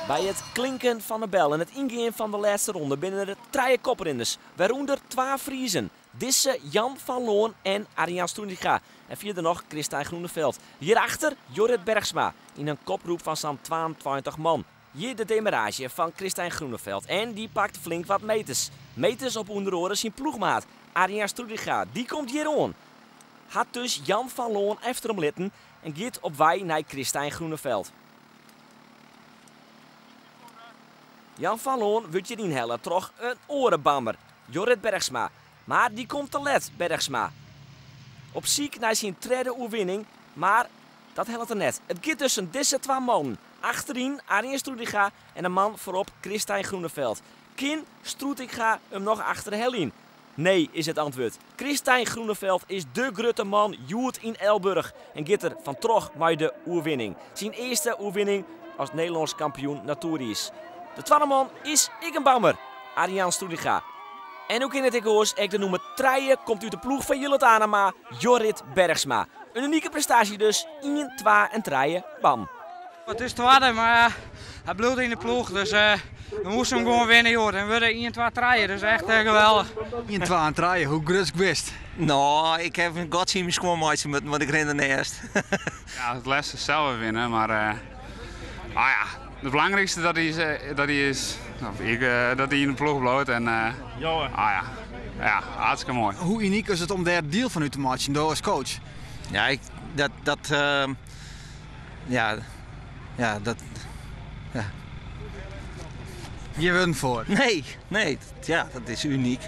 Bij het klinken van de bel en het ingaan van de laatste ronde binnen er 3 koprenners, waaronder 2 Friezen. Disse Jan van Loon en Arjan Stoendinga. En verder nog Christijn Groeneveld. Hierachter Jorrit Bergsma in een koproep van zo'n 22 man. Hier de demarage van Christijn Groeneveld en die pakt flink wat meters. Meters op onderoren zijn ploegmaat Arjan Stoendinga. Die komt hier aan. Had dus Jan van Loon efter hem litten en gaat op wij naar Christijn Groeneveld. Jan van Loon wordt je inhellen toch een orenbammer, Jorrit Bergsma. Maar die komt te let, Bergsma. Op ziek naar zijn tweede oerwinning, maar dat helpt er net. Het gaat tussen deze 2 mannen. Achterin Arjen Stoendinga en een man voorop Christijn Groeneveld. Kin Stoendinga hem nog achter de hel in? Nee, is het antwoord. Christijn Groeneveld is de grote man joert in Elburg en gaat er van terug met de oerwinning. Zijn eerste oerwinning als Nederlands kampioen Natouris. De tweede man is Ikkenbammer, Arjan Stoendinga. En ook in het Ego's, de nummer 3 komt uit de ploeg van Jillet Anema, Jorrit Bergsma. Een unieke prestatie dus, 1, 2 en 3, bam. Het is tweede, maar hij bloedt in de ploeg, dus we moesten hem gewoon winnen, joh. En we werden 1, 2, 3, dus echt geweldig. 1, 2 en 3, hoe groot geweest? Nou, ik heb een godsdienst schoonmaatje met, want ik ren ernaast. Ja, het les is zelf winnen, maar het belangrijkste dat hij in de ploeg bloot en hartstikke mooi. Hoe uniek is het om daar deel van u te maken door als coach? Ja, Je wint voor. Nee, dat is uniek.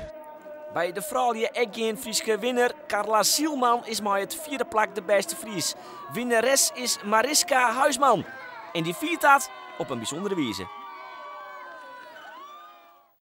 Bij de vrouwelijke Eggien Frieske winnaar Carla Zielman is maar het 4e plak de beste Fries. Winnares is Mariska Huisman. En die viert dat op een bijzondere wijze.